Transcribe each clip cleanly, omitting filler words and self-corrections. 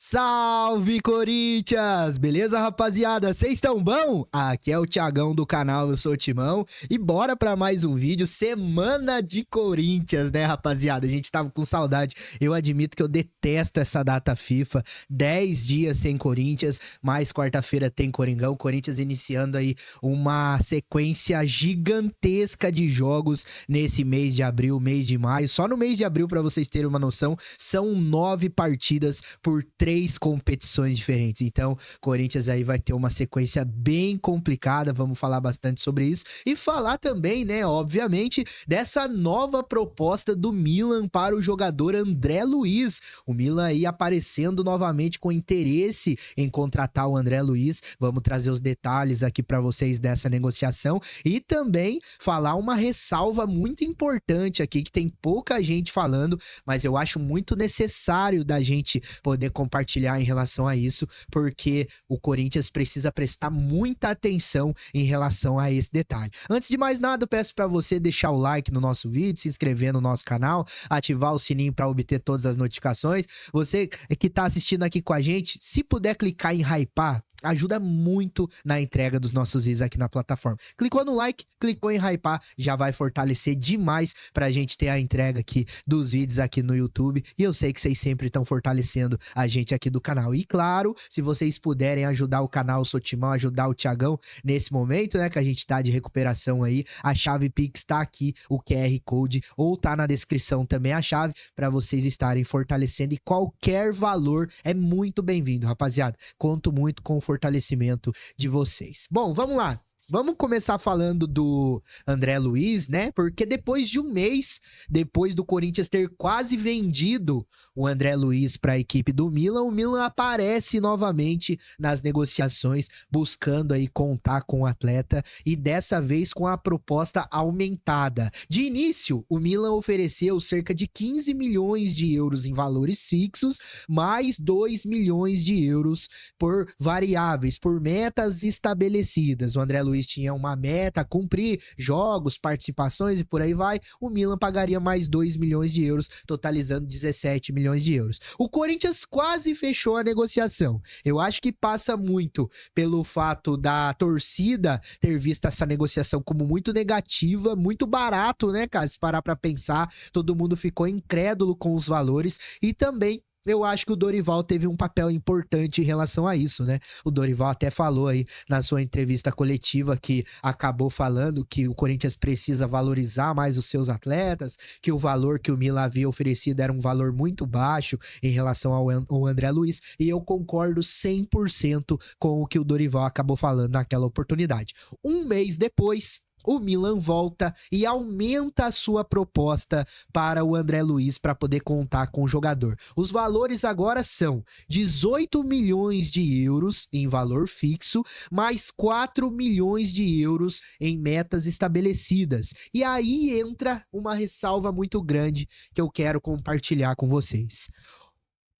Salve, Corinthians! Beleza, rapaziada? Vocês estão bom? Aqui é o Thiagão do canal, eu sou o Timão. E bora pra mais um vídeo, semana de Corinthians, né, rapaziada? A gente tava com saudade. Eu admito que eu detesto essa data FIFA. 10 dias sem Corinthians, mas quarta-feira tem Coringão. Corinthians iniciando aí uma sequência gigantesca de jogos nesse mês de abril, mês de maio. Só no mês de abril, pra vocês terem uma noção, são 9 partidas por 3 competições diferentes. Então, Corinthians aí vai ter uma sequência bem complicada, vamos falar bastante sobre isso e falar também, né, obviamente, dessa nova proposta do Milan para o jogador André Luiz. O Milan aí aparecendo novamente com interesse em contratar o André Luiz. Vamos trazer os detalhes aqui para vocês dessa negociação e também falar uma ressalva muito importante aqui que tem pouca gente falando, mas eu acho muito necessário da gente poder compartilhar em relação a isso, porque o Corinthians precisa prestar muita atenção em relação a esse detalhe. Antes de mais nada, eu peço para você deixar o like no nosso vídeo, se inscrever no nosso canal, ativar o sininho para obter todas as notificações. Você que tá assistindo aqui com a gente, se puder clicar em hypar, ajuda muito na entrega dos nossos vídeos aqui na plataforma. Clicou no like, clicou em hypar, já vai fortalecer demais pra gente ter a entrega aqui dos vídeos aqui no YouTube. E eu sei que vocês sempre estão fortalecendo a gente aqui do canal. E claro, se vocês puderem ajudar o canal, o Sotimão, ajudar o Thiagão nesse momento, né, que a gente tá de recuperação aí, a chave Pix tá aqui, o QR Code, ou tá na descrição também a chave, pra vocês estarem fortalecendo. E qualquer valor é muito bem-vindo, rapaziada. Conto muito com o fortalecimento de vocês. Bom, vamos lá. Vamos começar falando do André Luiz, né? Porque depois de um mês, depois do Corinthians ter quase vendido o André Luiz para a equipe do Milan, o Milan aparece novamente nas negociações, buscando aí contar com o atleta e dessa vez com a proposta aumentada. De início, o Milan ofereceu cerca de 15 milhões de euros em valores fixos, mais 2 milhões de euros por variáveis, por metas estabelecidas. O André Luiz tinha uma meta a cumprir, jogos, participações e por aí vai. O Milan pagaria mais 2 milhões de euros, totalizando 17 milhões de euros. O Corinthians quase fechou a negociação. Eu acho que passa muito pelo fato da torcida ter visto essa negociação como muito negativa, muito barato, né, cara? Se parar pra pensar, todo mundo ficou incrédulo com os valores e também eu acho que o Dorival teve um papel importante em relação a isso, né? O Dorival até falou aí na sua entrevista coletiva que acabou falando que o Corinthians precisa valorizar mais os seus atletas, que o valor que o Milan havia oferecido era um valor muito baixo em relação ao André Luiz, e eu concordo 100% com o que o Dorival acabou falando naquela oportunidade. Um mês depois, o Milan volta e aumenta a sua proposta para o André Luiz para poder contar com o jogador. Os valores agora são 18 milhões de euros em valor fixo, mais 4 milhões de euros em metas estabelecidas. E aí entra uma ressalva muito grande que eu quero compartilhar com vocês.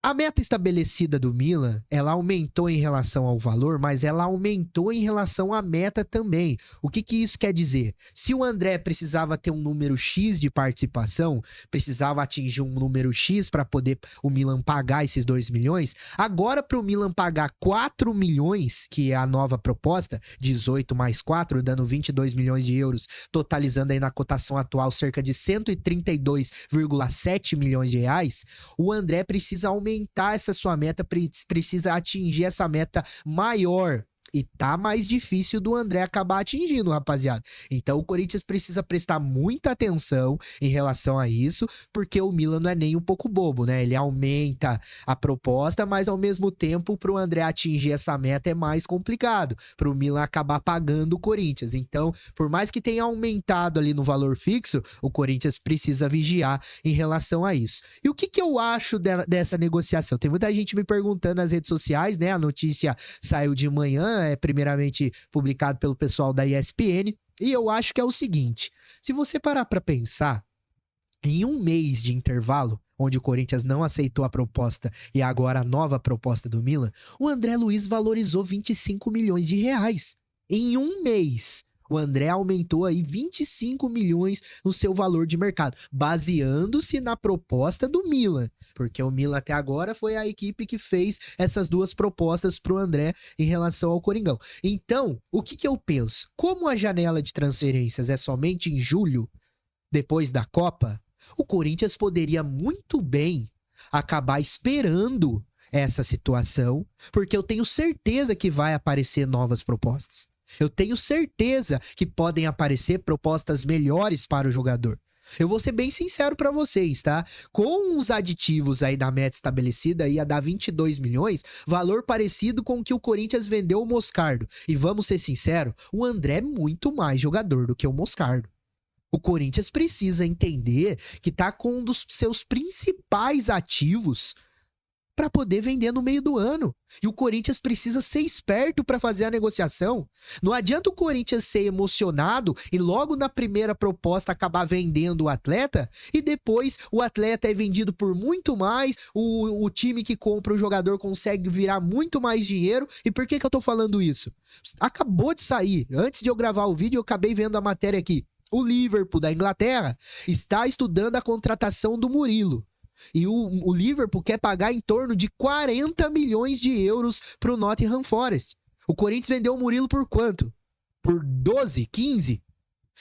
A meta estabelecida do Milan, ela aumentou em relação ao valor, mas ela aumentou em relação à meta também. O que isso quer dizer? Se o André precisava ter um número X de participação, precisava atingir um número X para poder o Milan pagar esses 2 milhões, agora para o Milan pagar 4 milhões, que é a nova proposta, 18 mais 4, dando 22 milhões de euros, totalizando aí na cotação atual cerca de 132,7 milhões de reais, o André precisa aumentar essa sua meta, precisa atingir essa meta maior. E tá mais difícil do André acabar atingindo, rapaziada. Então o Corinthians precisa prestar muita atenção em relação a isso, porque o Milan não é nem um pouco bobo, né? Ele aumenta a proposta, mas ao mesmo tempo pro André atingir essa meta é mais complicado, pro Milan acabar pagando o Corinthians. Então, por mais que tenha aumentado ali no valor fixo, o Corinthians precisa vigiar em relação a isso. E o que eu acho dessa negociação? Tem muita gente me perguntando nas redes sociais, né? A notícia saiu de manhã, é primeiramente publicado pelo pessoal da ESPN, e eu acho que é o seguinte: se você parar para pensar, em um mês de intervalo, onde o Corinthians não aceitou a proposta e agora a nova proposta do Milan, o André Luiz valorizou 25 milhões de reais. Em um mês, O André aumentou aí 25 milhões no seu valor de mercado, baseando-se na proposta do Milan, porque o Milan até agora foi a equipe que fez essas duas propostas pro André em relação ao Coringão. Então, o que eu penso? Como a janela de transferências é somente em julho, depois da Copa, o Corinthians poderia muito bem acabar esperando essa situação, porque eu tenho certeza que vai aparecer novas propostas. Eu tenho certeza que podem aparecer propostas melhores para o jogador. Eu vou ser bem sincero para vocês, tá? Com os aditivos aí da meta estabelecida, ia dar 22 milhões, valor parecido com o que o Corinthians vendeu o Moscardo. E vamos ser sinceros, o André é muito mais jogador do que o Moscardo. O Corinthians precisa entender que tá com um dos seus principais ativos para poder vender no meio do ano. E o Corinthians precisa ser esperto para fazer a negociação. Não adianta o Corinthians ser emocionado e logo na primeira proposta acabar vendendo o atleta e depois o atleta é vendido por muito mais, o time que compra o jogador consegue virar muito mais dinheiro. E por que eu tô falando isso? Acabou de sair. Antes de eu gravar o vídeo, eu acabei vendo a matéria aqui. O Liverpool da Inglaterra está estudando a contratação do Murilo. E o Liverpool quer pagar em torno de 40 milhões de euros pro Nottingham Forest. O Corinthians vendeu o Murilo por quanto? Por 12, 15?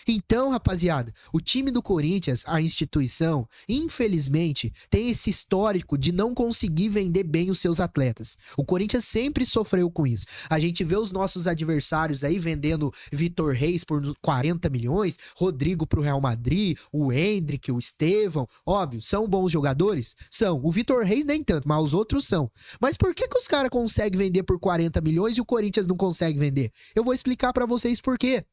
Então, rapaziada, o time do Corinthians, a instituição, infelizmente, tem esse histórico de não conseguir vender bem os seus atletas. O Corinthians sempre sofreu com isso. A gente vê os nossos adversários aí vendendo Vitor Reis por 40 milhões, Rodrigo pro Real Madrid, o Endrick, o Estevão. Óbvio, são bons jogadores? São. O Vitor Reis nem tanto, mas os outros são. Mas por que os caras conseguem vender por 40 milhões e o Corinthians não consegue vender? Eu vou explicar pra vocês por quê.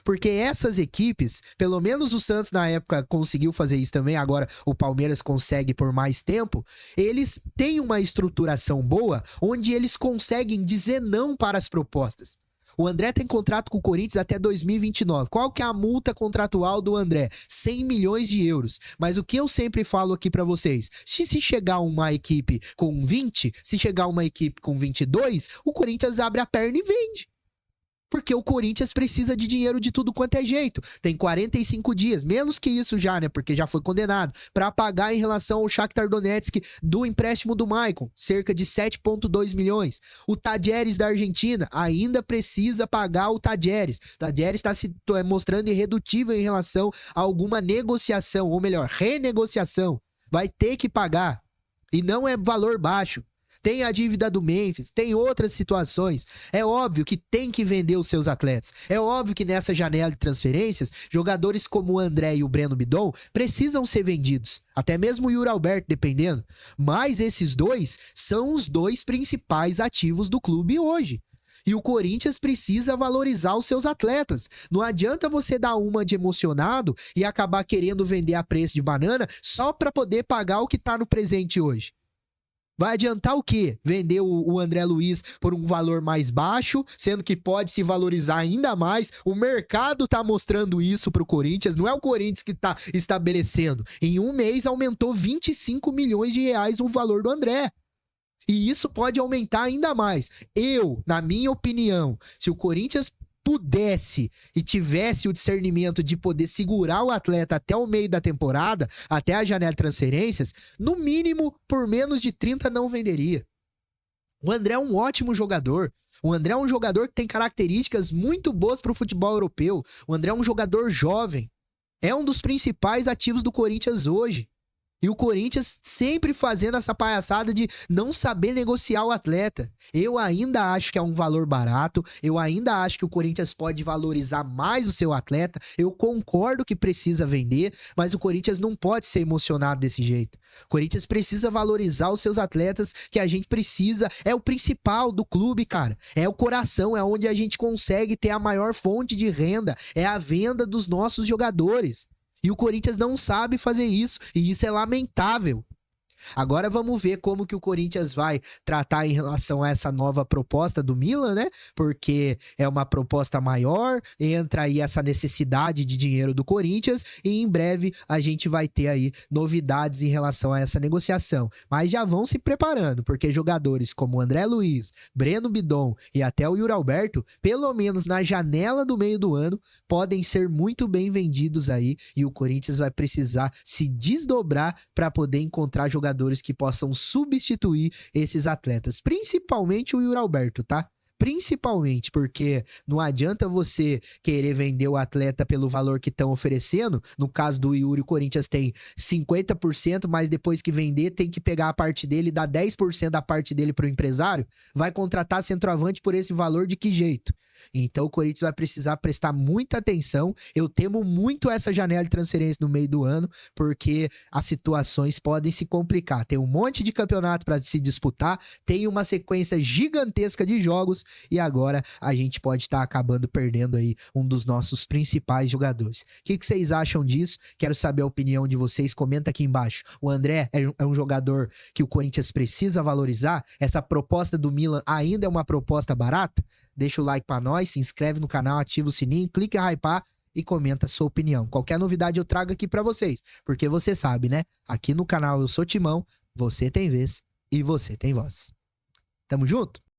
Porque essas equipes, pelo menos o Santos na época conseguiu fazer isso também, agora o Palmeiras consegue por mais tempo, eles têm uma estruturação boa onde eles conseguem dizer não para as propostas. O André tem contrato com o Corinthians até 2029. Qual que é a multa contratual do André? 100 milhões de euros. Mas o que eu sempre falo aqui pra vocês, se chegar uma equipe com 20, se chegar uma equipe com 22, o Corinthians abre a perna e vende. Porque o Corinthians precisa de dinheiro de tudo quanto é jeito. Tem 45 dias, menos que isso já, né? Porque já foi condenado. Para pagar em relação ao Shakhtar Donetsk do empréstimo do Maicon, cerca de 7,2 milhões. O Tadieres da Argentina ainda precisa pagar o Tadieres. O Tadieres está se mostrando irredutível em relação a alguma negociação, ou melhor, renegociação. Vai ter que pagar. E não é valor baixo. Tem a dívida do Memphis, tem outras situações. É óbvio que tem que vender os seus atletas. É óbvio que nessa janela de transferências, jogadores como o André e o Breno Bidon precisam ser vendidos. Até mesmo o Yuri Alberto, dependendo. Mas esses dois são os dois principais ativos do clube hoje. E o Corinthians precisa valorizar os seus atletas. Não adianta você dar uma de emocionado e acabar querendo vender a preço de banana só para poder pagar o que tá no presente hoje. Vai adiantar o quê? Vender o André Luiz por um valor mais baixo, sendo que pode se valorizar ainda mais. O mercado tá mostrando isso pro Corinthians, não é o Corinthians que tá estabelecendo. Em um mês aumentou 25 milhões de reais o valor do André. E isso pode aumentar ainda mais. Na minha opinião, se o Corinthians pudesse e tivesse o discernimento de poder segurar o atleta até o meio da temporada, até a janela de transferências, no mínimo, por menos de 30 não venderia. O André é um ótimo jogador. O André é um jogador que tem características muito boas para o futebol europeu. O André é um jogador jovem. É um dos principais ativos do Corinthians hoje. E o Corinthians sempre fazendo essa palhaçada de não saber negociar o atleta. Eu ainda acho que é um valor barato. Eu ainda acho que o Corinthians pode valorizar mais o seu atleta. Eu concordo que precisa vender, mas o Corinthians não pode ser emocionado desse jeito. O Corinthians precisa valorizar os seus atletas, que a gente precisa. É o principal do clube, cara. É o coração, é onde a gente consegue ter a maior fonte de renda. É a venda dos nossos jogadores. E o Corinthians não sabe fazer isso, e isso é lamentável. Agora vamos ver como que o Corinthians vai tratar em relação a essa nova proposta do Milan, né? Porque é uma proposta maior, entra aí essa necessidade de dinheiro do Corinthians e em breve a gente vai ter aí novidades em relação a essa negociação. Mas já vão se preparando, porque jogadores como André Luiz, Breno Bidon e até o Yuri Alberto, pelo menos na janela do meio do ano, podem ser muito bem vendidos aí e o Corinthians vai precisar se desdobrar para poder encontrar jogadores que possam substituir esses atletas, principalmente o Yuri Alberto, tá? Principalmente porque não adianta você querer vender o atleta pelo valor que estão oferecendo. No caso do Yuri, o Corinthians tem 50%, mas depois que vender tem que pegar a parte dele e dar 10% da parte dele para o empresário. Vai contratar centroavante por esse valor de que jeito? Então o Corinthians vai precisar prestar muita atenção. Eu temo muito essa janela de transferência no meio do ano, porque as situações podem se complicar. Tem um monte de campeonato para se disputar, tem uma sequência gigantesca de jogos e agora a gente pode estar acabando perdendo aí um dos nossos principais jogadores. O que vocês acham disso? Quero saber a opinião de vocês. Comenta aqui embaixo. O André é um jogador que o Corinthians precisa valorizar? Essa proposta do Milan ainda é uma proposta barata? Deixa o like pra nós, se inscreve no canal, ativa o sininho, clica em hypar e comenta a sua opinião. Qualquer novidade eu trago aqui pra vocês, porque você sabe, né? Aqui no canal Eu Sou Timão, você tem vez e você tem voz. Tamo junto?